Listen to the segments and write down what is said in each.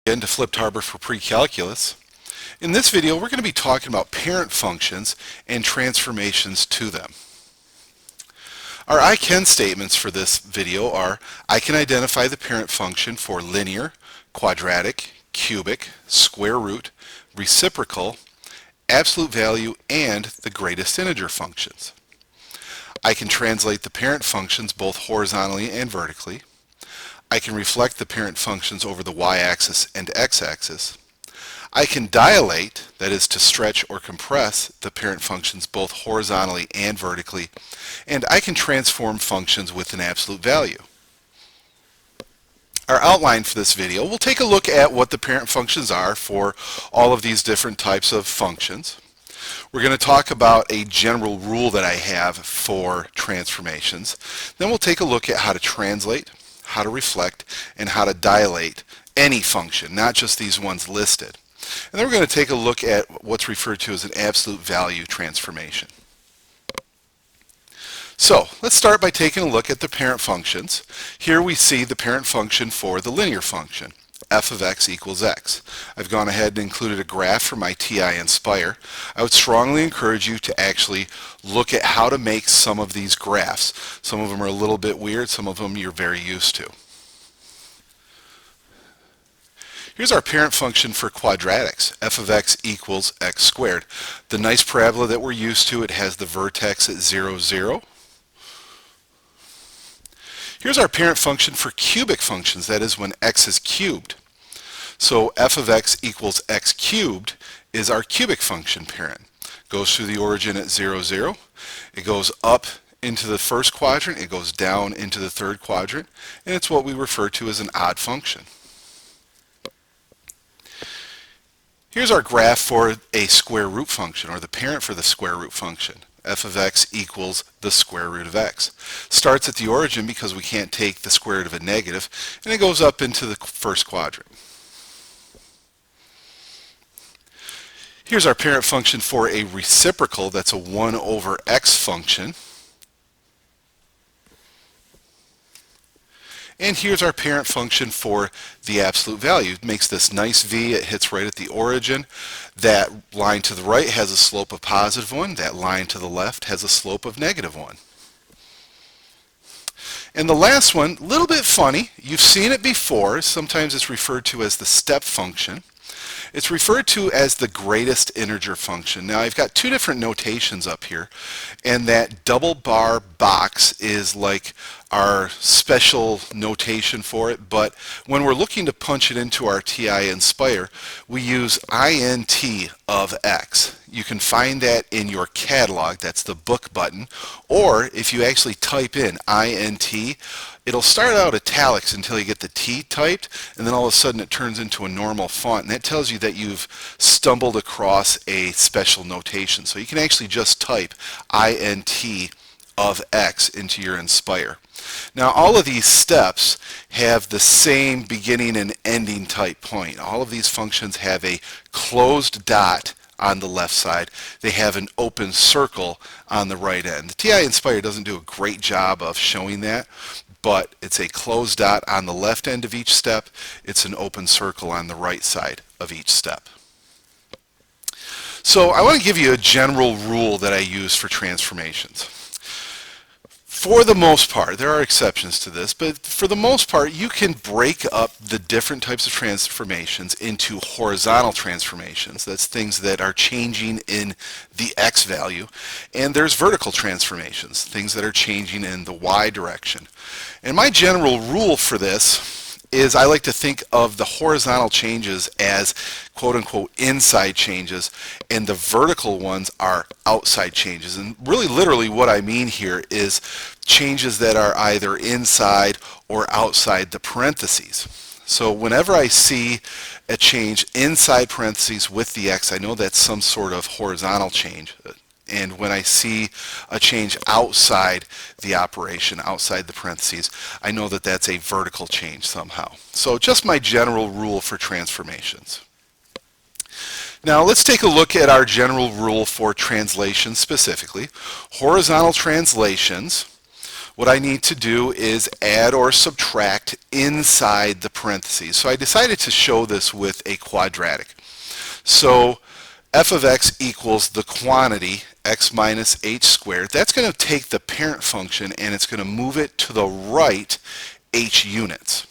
Again to FlippedHarber for Precalculus. In this video we're going to be talking about parent functions and transformations to them. Our iKen statements for this video are: I can identify the parent function for linear, quadratic, cubic, square root, reciprocal, absolute value, and the greatest integer functions. I can translate the parent functions both horizontally and vertically. I can reflect the parent functions over the y-axis and x-axis. I can dilate, that is to stretch or compress, the parent functions both horizontally and vertically. And I can transform functions with an absolute value. Our outline for this video, we'll take a look at what the parent functions are for all of these different types of functions. We're going to talk about a general rule that I have for transformations. Then we'll take a look at how to translate, how to reflect, and how to dilate any function, not just these ones listed. And then we're going to take a look at what's referred to as an absolute value transformation. So let's start by taking a look at the parent functions. Here we see the parent function for the linear function, f of x equals x. I've gone ahead and included a graph for my TI Inspire. I would strongly encourage you to actually look at how to make some of these graphs. Some of them are a little bit weird, some of them you're very used to. Here's our parent function for quadratics, f of x equals x squared. The nice parabola that we're used to, it has the vertex at 0, 0. Here's our parent function for cubic functions, that is when x is cubed. So f of x equals x cubed is our cubic function parent. Goes through the origin at 0, 0. It goes up into the first quadrant, it goes down into the third quadrant, and it's what we refer to as an odd function. Here's our graph for a square root function, or the parent for the square root function. F of x equals the square root of x. Starts at the origin because we can't take the square root of a negative, and it goes up into the first quadrant. Here's our parent function for a reciprocal, that's a 1 over x function. And here's our parent function for the absolute value. It makes this nice V, it hits right at the origin. That line to the right has a slope of positive 1, that line to the left has a slope of negative 1. And the last one, a little bit funny, you've seen it before, sometimes it's referred to as the step function. It's referred to as the greatest integer function. Now I've got two different notations up here, and that double bar box is like our special notation for it, but when we're looking to punch it into our TI Inspire, we use int of x. You can find that in your catalog, that's the book button, or if you actually type in int, it'll start out italics until you get the T typed, and then all of a sudden it turns into a normal font, and that tells you that you've stumbled across a special notation. So you can actually just type int of x into your Inspire. Now all of these steps have the same beginning and ending type point. All of these functions have a closed dot on the left side. They have an open circle on the right end. The TI Inspire doesn't do a great job of showing that, but it's a closed dot on the left end of each step. It's an open circle on the right side of each step. So I want to give you a general rule that I use for transformations. For the most part, there are exceptions to this, but for the most part, you can break up the different types of transformations into horizontal transformations. That's things that are changing in the x value. And there's vertical transformations, things that are changing in the y direction. And my general rule for this is I like to think of the horizontal changes as quote-unquote inside changes, and the vertical ones are outside changes. And really literally what I mean here is changes that are either inside or outside the parentheses. So whenever I see a change inside parentheses with the x, I know that's some sort of horizontal change. And when I see a change outside the operation, outside the parentheses, I know that that's a vertical change somehow. So just my general rule for transformations. Now let's take a look at our general rule for translation specifically. Horizontal translations what I need to do is add or subtract inside the parentheses. So I decided to show this with a quadratic. So f of x equals the quantity x minus h squared. That's going to take the parent function and it's going to move it to the right h units.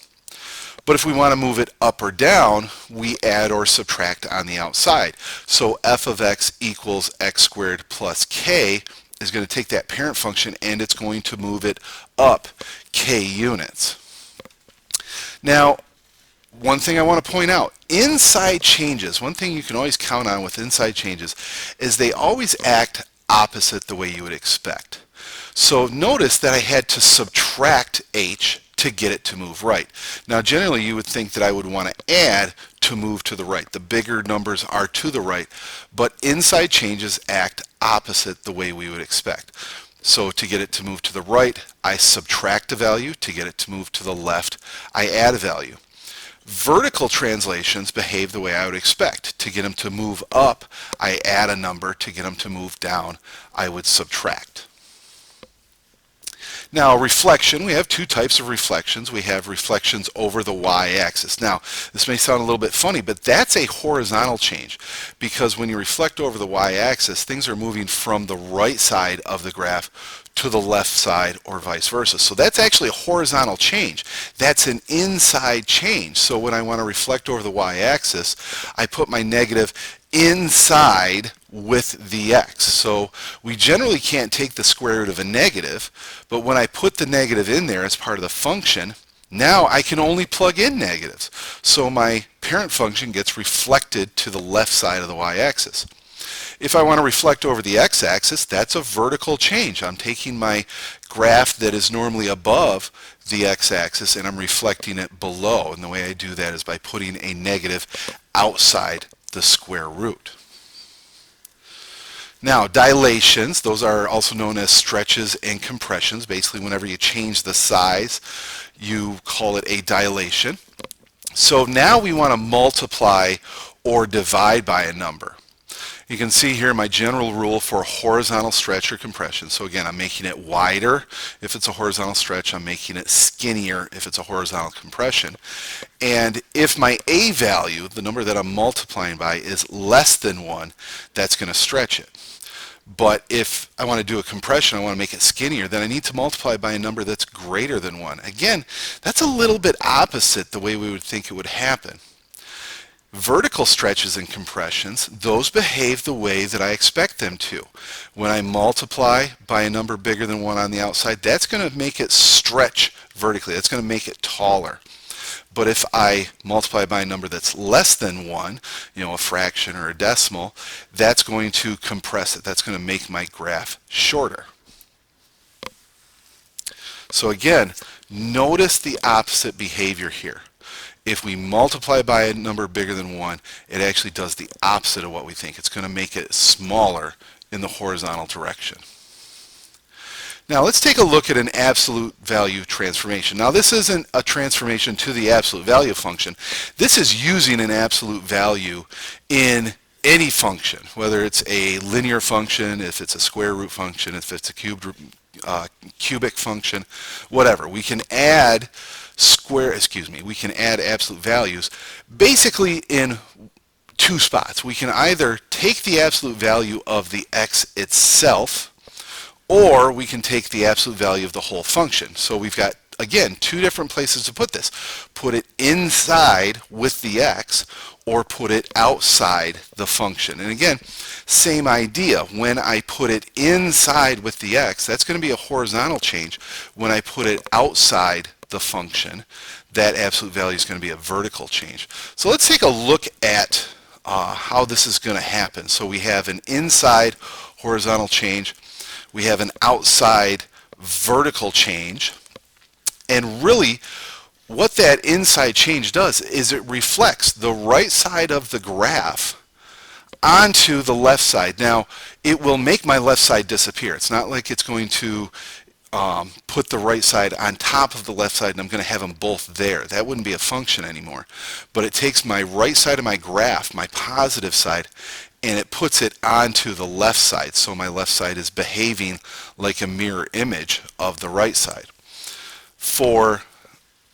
But if we want to move it up or down, we add or subtract on the outside. So f of x equals x squared plus k is going to take that parent function and it's going to move it up k units. Now, one thing I want to point out, inside changes, one thing you can always count on with inside changes is they always act opposite the way you would expect. So notice that I had to subtract h to get it to move right. Now generally you would think that I would want to add to move to the right. The bigger numbers are to the right, but inside changes act opposite the way we would expect. So to get it to move to the right, I subtract a value. To get it to move to the left, I add a value. Vertical translations behave the way I would expect. To get them to move up, I add a number. To get them to move down, I would subtract. Now, reflection, we have two types of reflections. We have reflections over the y-axis. Now, this may sound a little bit funny, but that's a horizontal change because when you reflect over the y-axis, things are moving from the right side of the graph to the left side or vice versa. So that's actually a horizontal change. That's an inside change. So when I want to reflect over the y-axis, I put my negative inside with the x. So we generally can't take the square root of a negative, but when I put the negative in there as part of the function, now I can only plug in negatives. So my parent function gets reflected to the left side of the y-axis. If I want to reflect over the x-axis, that's a vertical change. I'm taking my graph that is normally above the x-axis and I'm reflecting it below. And the way I do that is by putting a negative outside the square root. Now, dilations, those are also known as stretches and compressions. Basically, whenever you change the size, you call it a dilation. So now we want to multiply or divide by a number. You can see here my general rule for horizontal stretch or compression. So again, I'm making it wider if it's a horizontal stretch. I'm making it skinnier if it's a horizontal compression. And if my a value, the number that I'm multiplying by, is less than 1, that's going to stretch it. But if I want to do a compression, I want to make it skinnier, then I need to multiply by a number that's greater than 1. Again, that's a little bit opposite the way we would think it would happen. Vertical stretches and compressions, those behave the way that I expect them to. When I multiply by a number bigger than 1 on the outside, that's going to make it stretch vertically. That's going to make it taller. But if I multiply by a number that's less than 1, a fraction or a decimal, that's going to compress it. That's going to make my graph shorter. So again, notice the opposite behavior here. If we multiply by a number bigger than 1, it actually does the opposite of what we think. It's going to make it smaller in the horizontal direction. Now let's take a look at an absolute value transformation. Now this isn't a transformation to the absolute value function. This is using an absolute value in any function, whether it's a linear function, if it's a square root function, if it's a cubic function, whatever. We can add we can add absolute values basically in two spots. We can either take the absolute value of the x itself, or we can take the absolute value of the whole function. So we've got, again, two different places to put this. Put it inside with the x, or put it outside the function. And again, same idea. When I put it inside with the x, that's going to be a horizontal change. When I put it outside the function, that absolute value is going to be a vertical change. So let's take a look at how this is going to happen. So we have an inside horizontal change. We have an outside vertical change. And really, what that inside change does is it reflects the right side of the graph onto the left side. Now, it will make my left side disappear. It's not like it's going to put the right side on top of the left side and I'm going to have them both there. That wouldn't be a function anymore. But it takes my right side of my graph, my positive side, and it puts it onto the left side. So my left side is behaving like a mirror image of the right side. For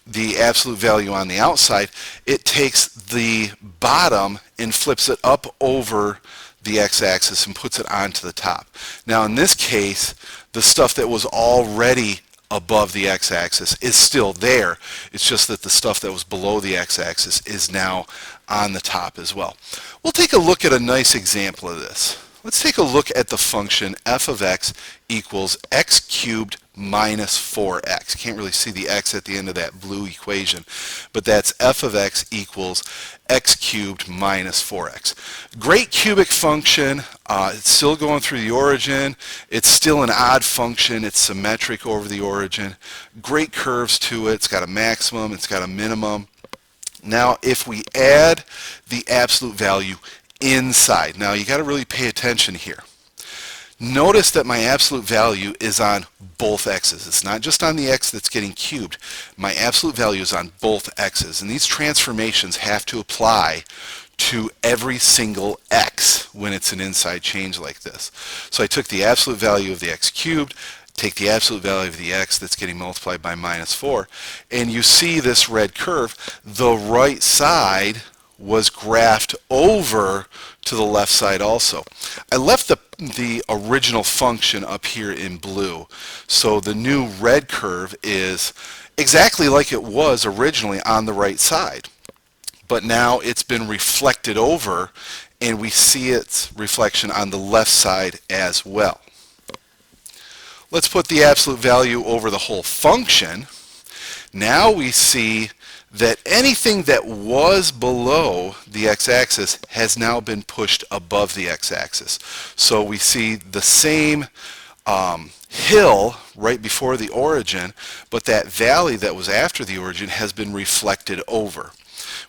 the absolute value on the outside, it takes the bottom and flips it up over the x-axis and puts it onto the top. Now in this case, the stuff that was already above the x-axis is still there. It's just that the stuff that was below the x-axis is now on the top as well. We'll take a look at a nice example of this. Let's take a look at the function f of x equals x cubed minus 4x. Can't really see the x at the end of that blue equation, but that's f of x equals x cubed minus 4x. Great cubic function. It's still going through the origin. It's still an odd function. It's symmetric over the origin. Great curves to it. It's got a maximum. It's got a minimum. Now if we add the absolute value inside, now you got to really pay attention here. Notice that my absolute value is on both x's. It's not just on the x that's getting cubed. My absolute value is on both x's, and these transformations have to apply to every single x when it's an inside change like this. So I took the absolute value of the x cubed, take the absolute value of the x that's getting multiplied by minus 4, and you see this red curve. The right side was graphed over to the left side also. I left the original function up here in blue, so the new red curve is exactly like it was originally on the right side, but now it's been reflected over and we see its reflection on the left side as well. Let's put the absolute value over the whole function. Now we see that anything that was below the x-axis has now been pushed above the x-axis. So we see the same hill right before the origin, but that valley that was after the origin has been reflected over.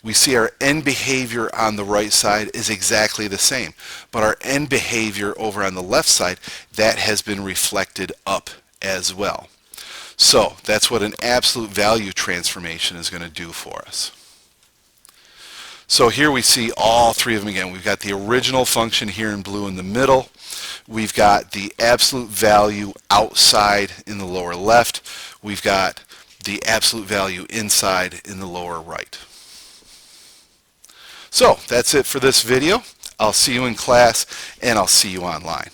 We see our end behavior on the right side is exactly the same, but our end behavior over on the left side, that has been reflected up as well. So that's what an absolute value transformation is going to do for us. So here we see all three of them again. We've got the original function here in blue in the middle. We've got the absolute value outside in the lower left. We've got the absolute value inside in the lower right. So that's it for this video. I'll see you in class and I'll see you online.